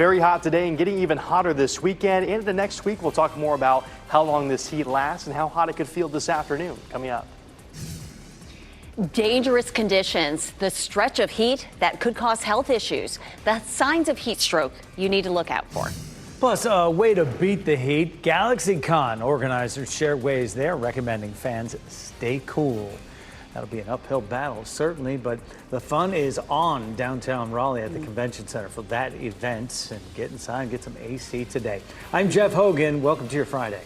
very hot today and getting even hotter this weekend. Into the next week, we'll talk more about how long this heat lasts and how hot it could feel this afternoon. Coming up. Dangerous conditions, the stretch of heat that could cause health issues, the signs of heat stroke you need to look out for. Plus, a way to beat the heat. GalaxyCon organizers share ways they're recommending fans stay cool. That'll be an uphill battle, certainly, but the fun is on downtown Raleigh at the Convention Center for that event. And get inside and get some AC today. I'm Jeff Hogan. Welcome to your Friday.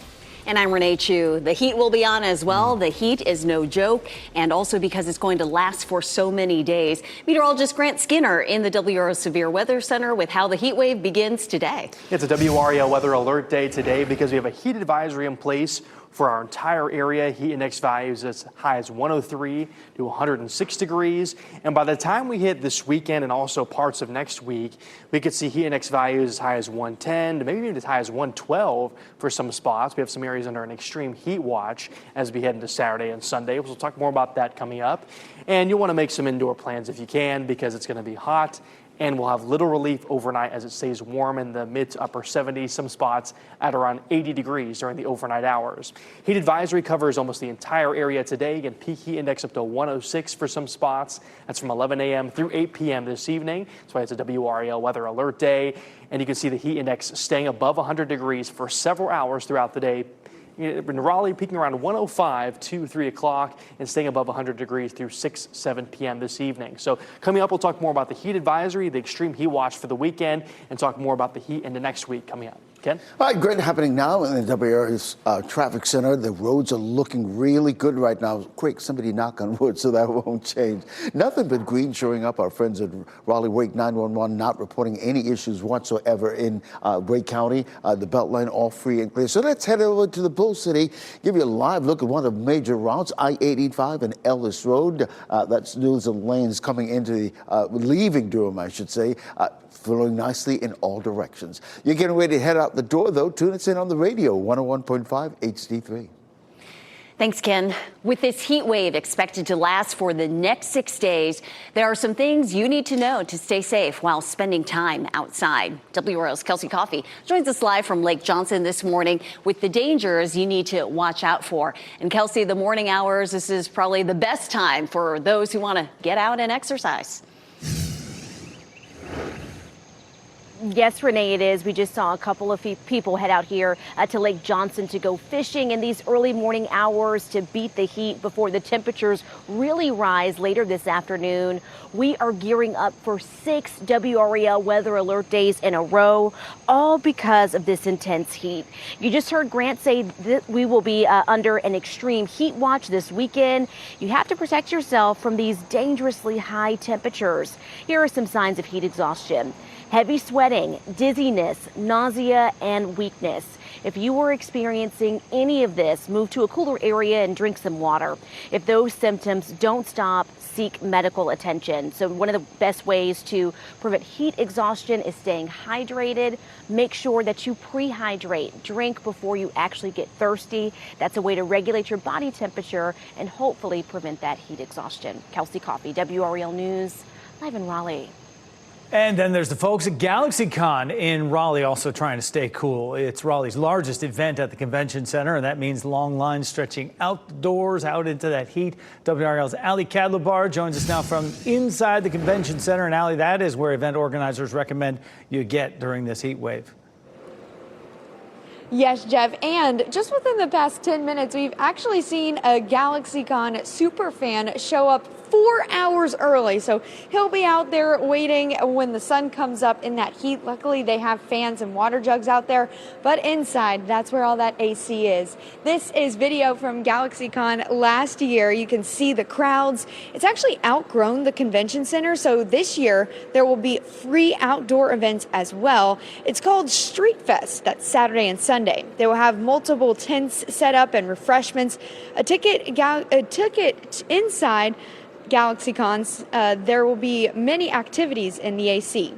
And I'm Renee Chu. The heat will be on as well. The heat is no joke, and also because it's going to last for so many days. Meteorologist Grant Skinner in the WRAL Severe Weather Center with how the heat wave begins today. It's a WRAL weather alert day today because we have a heat advisory in place for our entire area. Heat index values as high as 103 to 106 degrees. And by the time we hit this weekend and also parts of next week, we could see heat index values as high as 110 to maybe even as high as 112 for some spots. We have some areas under an extreme heat watch as we head into Saturday and Sunday. We'll talk more about that coming up. And you'll want to make some indoor plans if you can because it's going to be hot. And we'll have little relief overnight as it stays warm in the mid to upper 70s, some spots at around 80 degrees during the overnight hours. Heat advisory covers almost the entire area today. Again, peak heat index up to 106 for some spots. That's from 11 a.m. through 8 p.m. this evening. That's why it's a WRAL weather alert day. And you can see the heat index staying above 100 degrees for several hours throughout the day. In Raleigh, peaking around 105 to 3 o'clock and staying above 100 degrees through 6, 7 p.m. this evening. So coming up, we'll talk more about the heat advisory, the extreme heat watch for the weekend, and talk more about the heat into next week coming up. Ken? All right, great happening now in the WRAL traffic center. The roads are looking really good right now. Quick, somebody knock on wood so that won't change. Nothing but green showing up. Our friends at Raleigh Wake 911 not reporting any issues whatsoever in Wake County. The Beltline all free and clear. So let's head over to the Bull City, give you a live look at one of the major routes, I-885 and Ellis Road. That's news of lanes coming into the, leaving Durham, I should say. Flowing nicely in all directions. You're getting ready to head out the door, though. Tune us in on the radio, 101.5 HD3. Thanks, Ken. With this heat wave expected to last for the next 6 days, there are some things you need to know to stay safe while spending time outside. WRAL's Kelsey Coffey joins us live from Lake Johnson this morning with the dangers you need to watch out for. And Kelsey, the morning hours, this is probably the best time for those who want to get out and exercise. Yes, Renee, it is. We just saw a couple of people head out here to Lake Johnson to go fishing in these early morning hours to beat the heat before the temperatures really rise later this afternoon. We are gearing up for 6 WRAL weather alert days in a row, all because of this intense heat. You just heard Grant say that we will be under an extreme heat watch this weekend. You have to protect yourself from these dangerously high temperatures. Here are some signs of heat exhaustion. Heavy sweating, dizziness, nausea, and weakness. If you are experiencing any of this, move to a cooler area and drink some water. If those symptoms don't stop, seek medical attention. So one of the best ways to prevent heat exhaustion is staying hydrated. Make sure that you pre-hydrate. Drink before you actually get thirsty. That's a way to regulate your body temperature and hopefully prevent that heat exhaustion. Kelsey Coffey, WRAL News, live in Raleigh. And then there's the folks at GalaxyCon in Raleigh also trying to stay cool. It's Raleigh's largest event at the Convention Center, and that means long lines stretching outdoors, out into that heat. WRAL's Ali Kadlabar joins us now from inside the Convention Center. And Ali, that is where event organizers recommend you get during this heat wave. Yes, Jeff, and just within the past 10 minutes, we've actually seen a GalaxyCon superfan show up 4 hours early. So he'll be out there waiting when the sun comes up in that heat. Luckily, they have fans and water jugs out there, but inside, that's where all that AC is. This is video from GalaxyCon last year. You can see the crowds. It's actually outgrown the convention center, so this year there will be free outdoor events as well. It's called Street Fest. That's Saturday and Sunday. They will have multiple tents set up and refreshments. A ticket inside GalaxyCons, there will be many activities in the AC.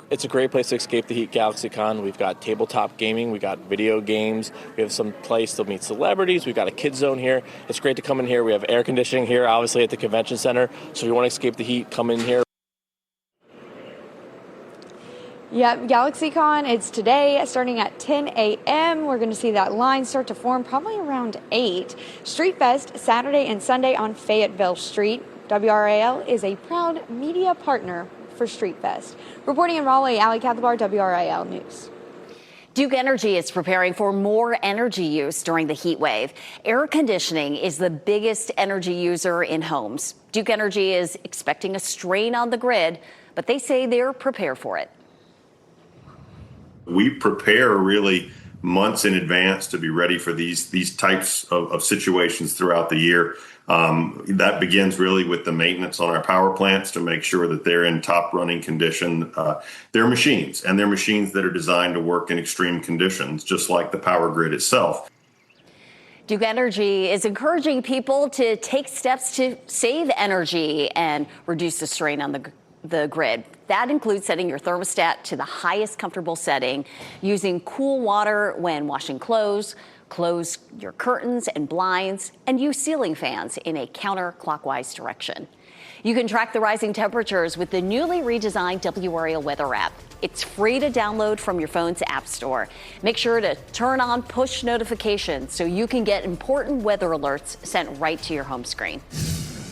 It's a great place to escape the heat, GalaxyCon. We've got tabletop gaming, we got video games, we have some place to meet celebrities, we've got a kids zone here. It's great to come in here. We have air conditioning here, obviously, at the convention center. So if you want to escape the heat, come in here. Yeah, GalaxyCon, it's today starting at 10 a.m. We're going to see that line start to form probably around 8. Street Fest Saturday and Sunday on Fayetteville Street. WRAL is a proud media partner for Street Fest. Reporting in Raleigh, Ali Kathabar, WRAL News. Duke Energy is preparing for more energy use during the heat wave. Air conditioning is the biggest energy user in homes. Duke Energy is expecting a strain on the grid, but they say they're prepared for it. We prepare really months in advance to be ready for these types of situations throughout the year. That begins really with the maintenance on our power plants to make sure that they're in top running condition. They're machines, and they're machines that are designed to work in extreme conditions, just like the power grid itself. Duke Energy is encouraging people to take steps to save energy and reduce the strain on the grid. That includes setting your thermostat to the highest comfortable setting, using cool water when washing clothes, close your curtains and blinds, and use ceiling fans in a counterclockwise direction. You can track the rising temperatures with the newly redesigned WRAL weather app. It's free to download from your phone's app store. Make sure to turn on push notifications so you can get important weather alerts sent right to your home screen.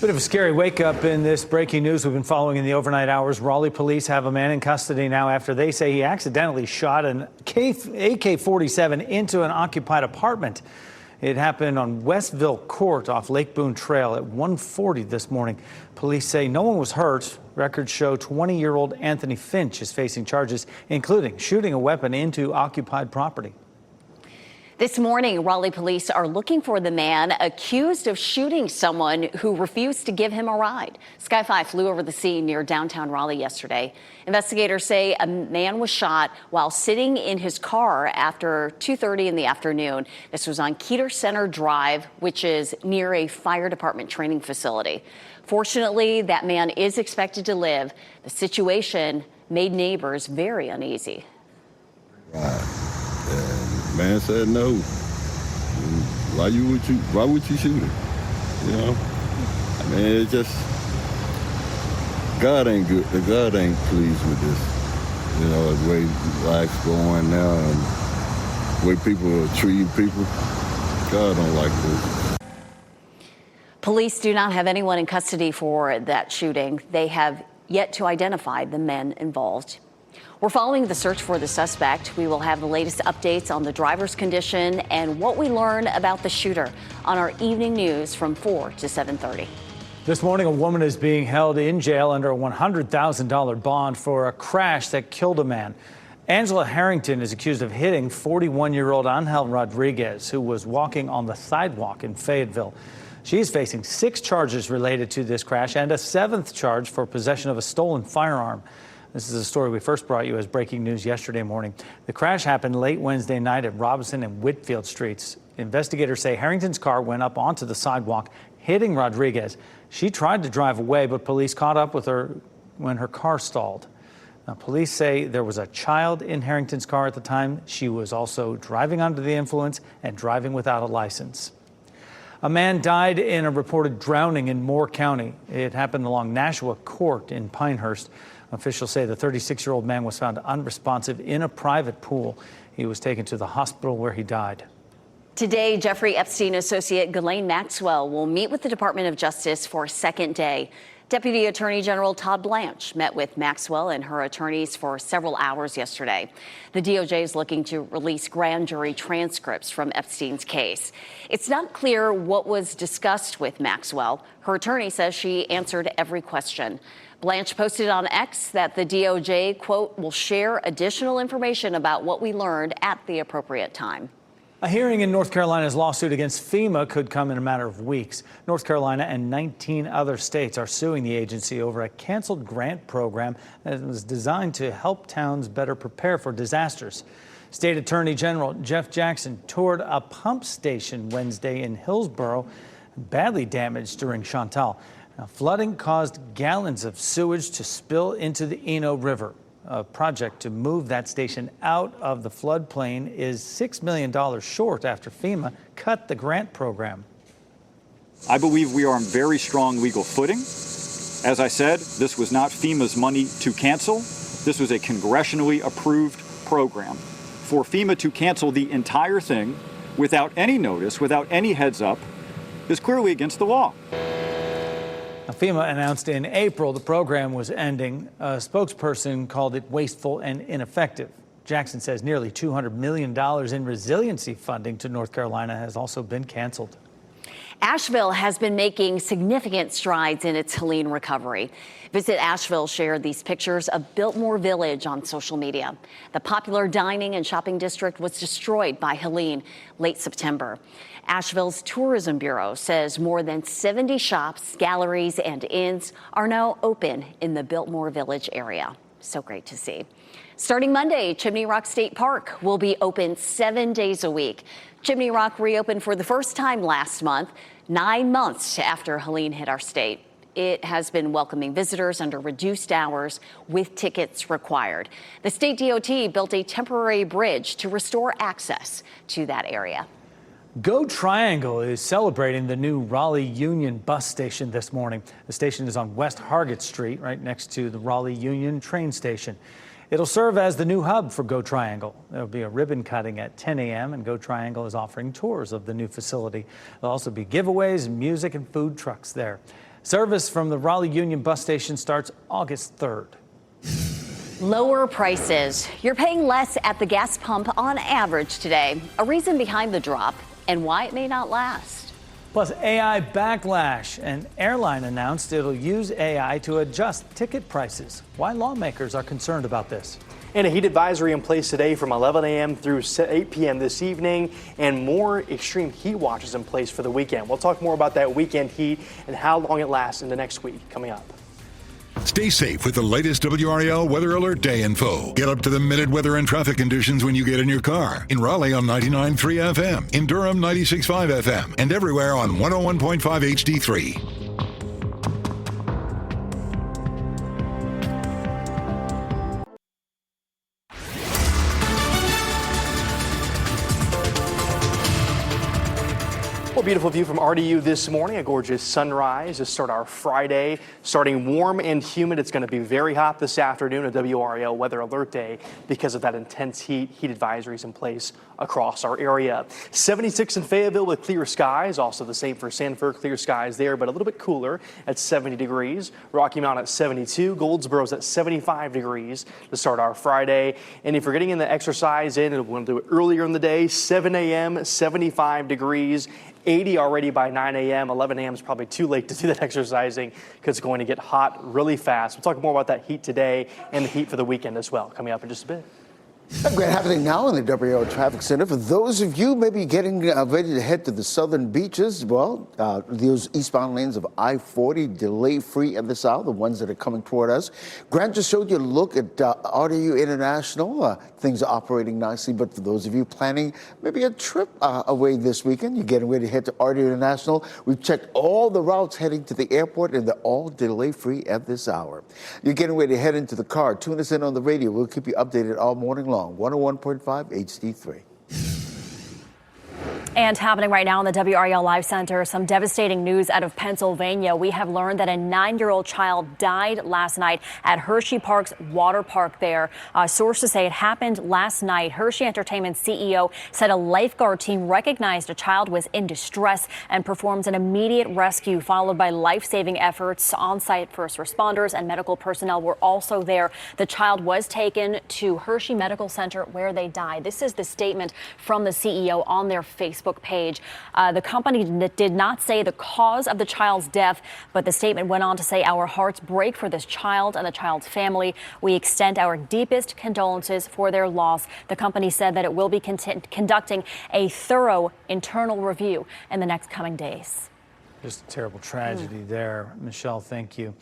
Bit of a scary wake up in this breaking news we've been following in the overnight hours. Raleigh police have a man in custody now after they say he accidentally shot an AK-47 into an occupied apartment. It happened on Westville Court off Lake Boone Trail at 1:40 this morning. Police say no one was hurt. Records show 20-year-old Anthony Finch is facing charges, including shooting a weapon into occupied property. This morning, Raleigh police are looking for the man accused of shooting someone who refused to give him a ride. Sky 5 flew over the scene near downtown Raleigh yesterday. Investigators say a man was shot while sitting in his car after 2:30 in the afternoon. This was on Keeter Center Drive, which is near a fire department training facility. Fortunately, that man is expected to live. The situation made neighbors very uneasy. Man said no. Why would you shoot him? You know? I mean, it's just, God ain't good. God ain't pleased with this. You know, the way life's going now and the way people are treating people. God don't like this. Police do not have anyone in custody for that shooting. They have yet to identify the men involved. We're following the search for the suspect. We will have the latest updates on the driver's condition and what we learn about the shooter on our evening news from 4 to 7:30. This morning, a woman is being held in jail under a $100,000 bond for a crash that killed a man. Angela Harrington is accused of hitting 41-year-old Angel Rodriguez, who was walking on the sidewalk in Fayetteville. She is facing 6 charges related to this crash and a 7th charge for possession of a stolen firearm. This is a story we first brought you as breaking news yesterday morning. The crash happened late Wednesday night at Robinson and Whitfield Streets. Investigators say Harrington's car went up onto the sidewalk, hitting Rodriguez. She tried to drive away, but police caught up with her when her car stalled. Now, police say there was a child in Harrington's car at the time. She was also driving under the influence and driving without a license. A man died in a reported drowning in Moore County. It happened along Nashua Court in Pinehurst. Officials say the 36-year-old man was found unresponsive in a private pool. He was taken to the hospital where he died. Today, Jeffrey Epstein associate Ghislaine Maxwell will meet with the Department of Justice for a second day. Deputy Attorney General Todd Blanche met with Maxwell and her attorneys for several hours yesterday. The DOJ is looking to release grand jury transcripts from Epstein's case. It's not clear what was discussed with Maxwell. Her attorney says she answered every question. Blanche posted on X that the DOJ, quote, will share additional information about what we learned at the appropriate time. A hearing in North Carolina's lawsuit against FEMA could come in a matter of weeks. North Carolina and 19 other states are suing the agency over a canceled grant program that was designed to help towns better prepare for disasters. State Attorney General Jeff Jackson toured a pump station Wednesday in Hillsborough, badly damaged during Chantal. Now, flooding caused gallons of sewage to spill into the Eno River. A project to move that station out of the floodplain is $6 million short after FEMA cut the grant program. I believe we are on very strong legal footing. As I said, this was not FEMA's money to cancel. This was a congressionally approved program. For FEMA to cancel the entire thing without any notice, without any heads up, is clearly against the law. Now, FEMA announced in April the program was ending. A spokesperson called it wasteful and ineffective. Jackson says nearly $200 million in resiliency funding to North Carolina has also been canceled. Asheville has been making significant strides in its Helene recovery. Visit Asheville shared these pictures of Biltmore Village on social media. The popular dining and shopping district was destroyed by Helene late September. Asheville's Tourism Bureau says more than 70 shops, galleries, and inns are now open in the Biltmore Village area. So great to see. Starting Monday, Chimney Rock State Park will be open 7 days a week. Chimney Rock reopened for the first time last month, 9 months after Helene hit our state. It has been welcoming visitors under reduced hours with tickets required. The state DOT built a temporary bridge to restore access to that area. Go Triangle is celebrating the new Raleigh Union bus station this morning. The station is on West Hargett Street, right next to the Raleigh Union train station. It'll serve as the new hub for Go Triangle. There'll be a ribbon cutting at 10 a.m. and Go Triangle is offering tours of the new facility. There'll also be giveaways, music, and food trucks there. Service from the Raleigh Union bus station starts August 3rd. Lower prices. You're paying less at the gas pump on average today. A reason behind the drop and why it may not last. Plus AI backlash. An airline announced it'll use AI to adjust ticket prices. Why lawmakers are concerned about this. And a heat advisory in place today from 11 a.m. through 8 p.m. this evening, and more extreme heat watches in place for the weekend. We'll talk more about that weekend heat and how long it lasts into next week coming up. Stay safe with the latest WRAL Weather Alert Day info. Get up to the minute weather and traffic conditions when you get in your car. In Raleigh on 99.3 FM, in Durham 96.5 FM, and everywhere on 101.5 HD3. Well, beautiful view from RDU this morning. A gorgeous sunrise to start our Friday. Starting warm and humid. It's going to be very hot this afternoon, a WRAL Weather Alert Day because of that intense heat. Heat advisories in place across our area. 76 in Fayetteville with clear skies. Also the same for Sanford, clear skies there, but a little bit cooler at 70 degrees. Rocky Mount at 72. Goldsboro's at 75 degrees to start our Friday. And if you're getting in the exercise in, and we'll do it earlier in the day, 7 a.m., 75 degrees. 80 already by 9 a.m. 11 a.m. is probably too late to do that exercising because it's going to get hot really fast. We'll talk more about that heat today and the heat for the weekend as well coming up in just a bit. Great happening now in the WRAL Traffic Center. For those of you maybe getting ready to head to the southern beaches, well, those eastbound lanes of I-40 delay-free at this hour, the ones that are coming toward us. Grant just showed you a look at RDU International. Things are operating nicely, but for those of you planning maybe a trip away this weekend, you're getting ready to head to RDU International. We've checked all the routes heading to the airport, and they're all delay-free at this hour. You're getting ready to head into the car. Tune us in on the radio. We'll keep you updated all morning long. 101.5 HD3. And happening right now in the WRAL Live Center, some devastating news out of Pennsylvania. We have learned that a 9-year-old child died last night at Hershey Park's water park there. Sources say it happened last night. Hershey Entertainment CEO said a lifeguard team recognized a child was in distress and performed an immediate rescue, followed by life-saving efforts. On-site first responders and medical personnel were also there. The child was taken to Hershey Medical Center where they died. This is the statement from the CEO on their Facebook page. The company did not say the cause of the child's death, but the statement went on to say, "Our hearts break for this child and the child's family. We extend our deepest condolences for their loss." The company said that it will be conducting a thorough internal review in the next coming days. Just a terrible tragedy there. Michelle, thank you.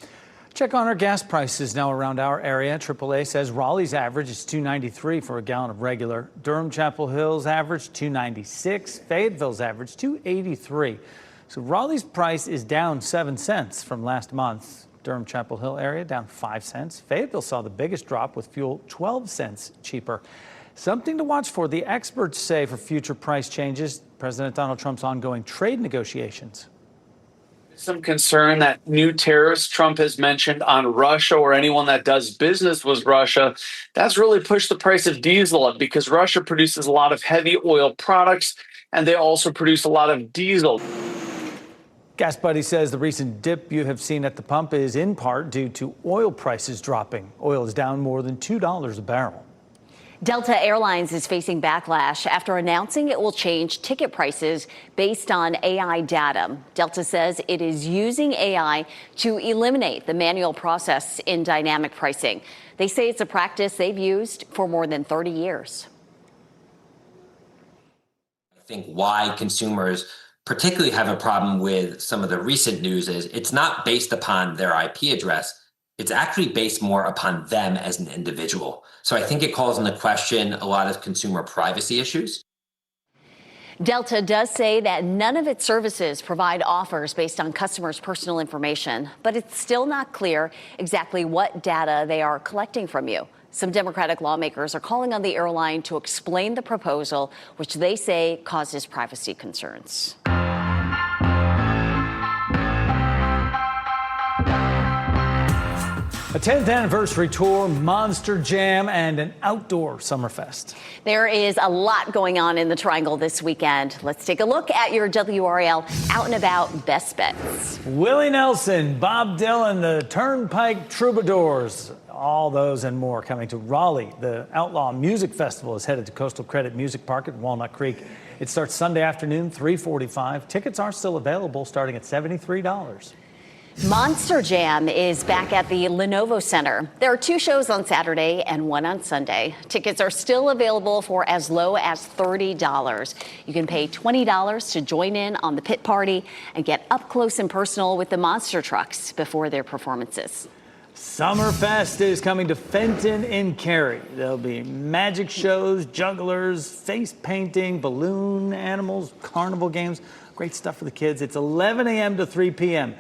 Check on our gas prices now around our area. AAA says Raleigh's average is $2.93 for a gallon of regular. Durham Chapel Hill's average $2.96. Fayetteville's average $2.83. So Raleigh's price is down 7 cents from last month. Durham Chapel Hill area down 5 cents. Fayetteville saw the biggest drop with fuel 12 cents cheaper. Something to watch for, the experts say, for future price changes. President Donald Trump's ongoing trade negotiations. Some concern that new tariffs Trump has mentioned on Russia or anyone that does business with Russia, that's really pushed the price of diesel up because Russia produces a lot of heavy oil products and they also produce a lot of diesel. Gas Buddy says the recent dip you have seen at the pump is in part due to oil prices dropping. Oil is down more than $2 a barrel. Delta Airlines is facing backlash after announcing it will change ticket prices based on AI data. Delta says it is using AI to eliminate the manual process in dynamic pricing. They say it's a practice they've used for more than 30 years. I think why consumers particularly have a problem with some of the recent news is it's not based upon their IP address. It's actually based more upon them as an individual. So I think it calls into question a lot of consumer privacy issues. Delta does say that none of its services provide offers based on customers' personal information, but it's still not clear exactly what data they are collecting from you. Some Democratic lawmakers are calling on the airline to explain the proposal, which they say causes privacy concerns. A 10th anniversary tour, Monster Jam, and an outdoor Summerfest. There is a lot going on in the Triangle this weekend. Let's take a look at your WRAL Out and About best bets. Willie Nelson, Bob Dylan, the Turnpike Troubadours, all those and more coming to Raleigh. The Outlaw Music Festival is headed to Coastal Credit Music Park at Walnut Creek. It starts Sunday afternoon, 3:45. Tickets are still available, starting at $73. Monster Jam is back at the Lenovo Center. There are 2 shows on Saturday and 1 on Sunday. Tickets are still available for as low as $30. You can pay $20 to join in on the pit party and get up close and personal with the monster trucks before their performances. Summerfest is coming to Fenton in Cary. There'll be magic shows, jugglers, face painting, balloon animals, carnival games. Great stuff for the kids. It's 11 a.m. to 3 p.m.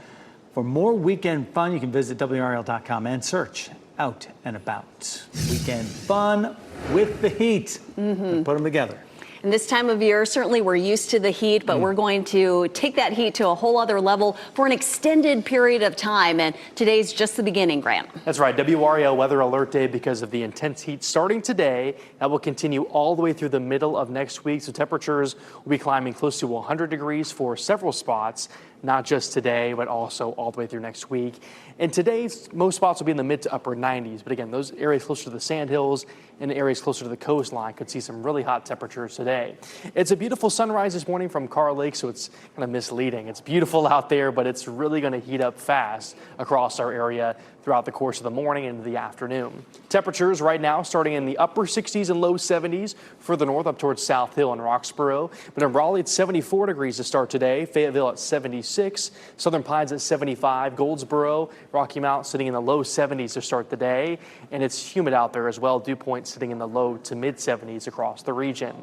For more weekend fun, you can visit WRAL.com and search Out and About. Weekend fun with the heat. Put them together. And this time of year, certainly we're used to the heat, but we're going to take that heat to a whole other level for an extended period of time. And today's just the beginning, Grant. That's right. WRAL Weather Alert Day because of the intense heat starting today. That will continue all the way through the middle of next week. So temperatures will be climbing close to 100 degrees for several spots. Not just today, but also all the way through next week. And today, most spots will be in the mid to upper 90s. But again, those areas closer to the sandhills and areas closer to the coastline could see some really hot temperatures today. It's a beautiful sunrise this morning from Carr Lake, so it's kind of misleading. It's beautiful out there, but it's really going to heat up fast across our area throughout the course of the morning and the afternoon. Temperatures right now starting in the upper 60s and low 70s further north up towards South Hill and Roxborough. But in Raleigh, it's 74 degrees to start today. Fayetteville at 76, Southern Pines at 75, Goldsboro, Rocky Mount sitting in the low 70s to start the day. And it's humid out there as well. Dew Point sitting in the low to mid 70s across the region.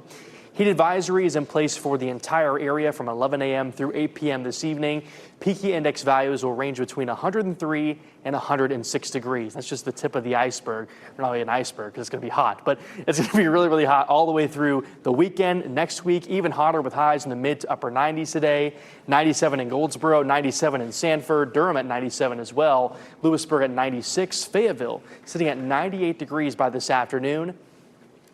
Heat advisory is in place for the entire area from 11 a.m. through 8 p.m. this evening. Peak heat index values will range between 103 and 106 degrees. That's just the tip of the iceberg. Not really an iceberg because it's going to be hot, but it's going to be really, really hot all the way through the weekend. Next week, even hotter with highs in the mid to upper 90s today. 97 in Goldsboro, 97 in Sanford, Durham at 97 as well. Lewisburg at 96, Fayetteville sitting at 98 degrees by this afternoon.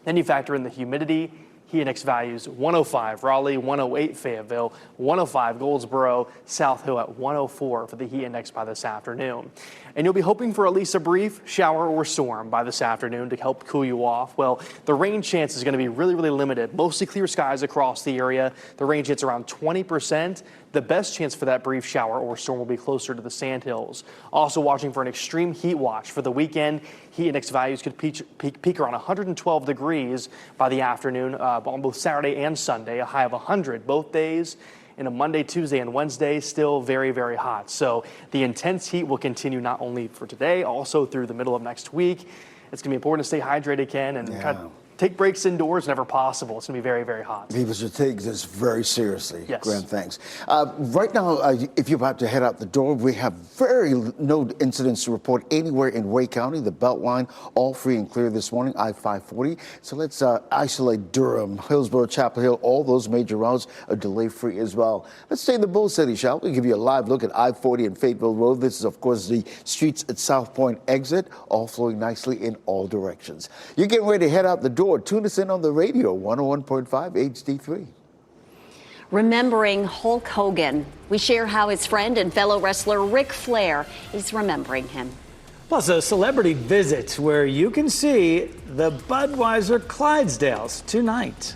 Then you factor in the humidity. Heat index values 105 Raleigh, 108 Fayetteville, 105 Goldsboro, South Hill at 104 for the heat index by this afternoon. And you'll be hoping for at least a brief shower or storm by this afternoon to help cool you off. Well, the rain chance is going to be really, really limited. Mostly clear skies across the area. The rain chance around 20%. The best chance for that brief shower or storm will be closer to the sandhills. Also watching for an extreme heat watch for the weekend. Heat index values could peak around 112 degrees by the afternoon on both Saturday and Sunday. A high of 100 both days. And a Monday, Tuesday, and Wednesday, still very, very hot. So the intense heat will continue not only for today, also through the middle of next week. It's going to be important to stay hydrated, Ken, and take breaks indoors whenever possible. It's going to be very, very hot. People should take this very seriously. Yes. Grant, thanks. Right now, if you're about to head out the door, we have no incidents to report anywhere in Wake County. The Beltline, all free and clear this morning, I-540. So let's isolate Durham, Hillsborough, Chapel Hill, all those major routes are delay-free as well. Let's stay in the Bull City, shall we? Give you a live look at I-40 and Fayetteville Road. This is, of course, the streets at South Point exit, all flowing nicely in all directions. You're getting ready to head out the door. Tune us in on the radio, 101.5 HD3. Remembering Hulk Hogan, we share how his friend and fellow wrestler Ric Flair is remembering him. Plus, a celebrity visit where you can see the Budweiser Clydesdales tonight.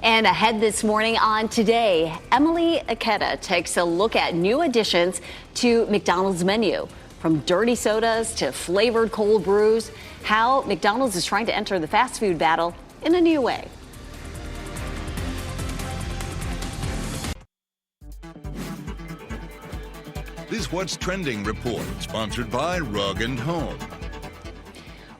And ahead this morning on Today, Emily Aketa takes a look at new additions to McDonald's menu. From dirty sodas to flavored cold brews, how McDonald's is trying to enter the fast food battle in a new way. This What's Trending report, sponsored by Rug & Home.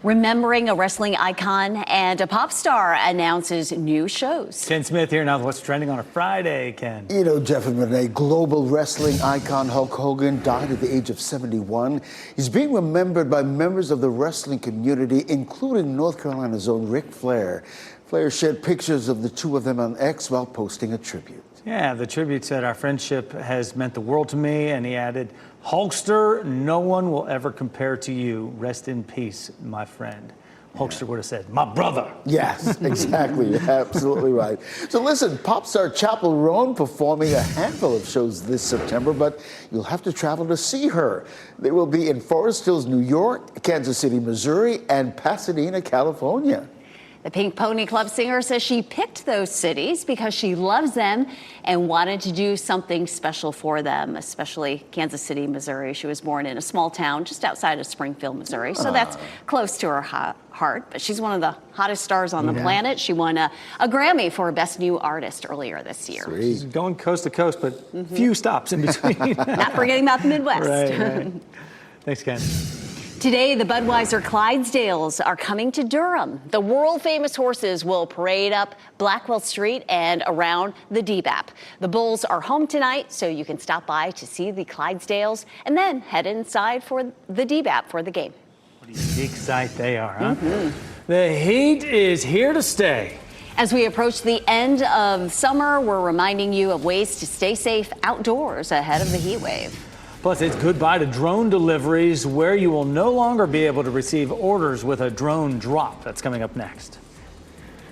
Remembering a wrestling icon and a pop star announces new shows. Ken Smith here now with What's Trending on a Friday, Ken. You know, Jeff and Renee, global wrestling icon Hulk Hogan died at the age of 71. He's being remembered by members of the wrestling community, including North Carolina's own Ric Flair. Flair shared pictures of the two of them on X while posting a tribute. Yeah, the tribute said, "Our friendship has meant the world to me," and he added, "Hulkster, no one will ever compare to you. Rest in peace, my friend." Hulkster would have said, "My brother." Yes, exactly. Absolutely right. So listen, pop star Chappell Roan performing a handful of shows this September, but you'll have to travel to see her. They will be in Forest Hills, New York, Kansas City, Missouri, and Pasadena, California. The Pink Pony Club singer says she picked those cities because she loves them and wanted to do something special for them, especially Kansas City, Missouri. She was born in a small town just outside of Springfield, Missouri, so that's close to her heart. But she's one of the hottest stars on the planet. She won a Grammy for Best New Artist earlier this year. Sweet. She's going coast to coast, but few stops in between. Not forgetting about the Midwest. Right. Thanks, Ken. Today, the Budweiser Clydesdales are coming to Durham. The world-famous horses will parade up Blackwell Street and around the DBAP. The Bulls are home tonight, so you can stop by to see the Clydesdales and then head inside for the DBAP for the game. What a unique sight they are, huh? The heat is here to stay. As we approach the end of summer, we're reminding you of ways to stay safe outdoors ahead of the heat wave. Plus, it's goodbye to drone deliveries, where you will no longer be able to receive orders with a drone drop. That's coming up next.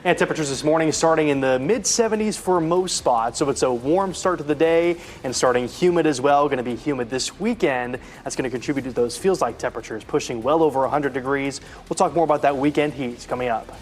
And temperatures this morning starting in the mid-70s for most spots. So it's a warm start to the day and starting humid as well. Going to be humid this weekend. That's going to contribute to those feels like temperatures pushing well over 100 degrees. We'll talk more about that weekend heat coming up.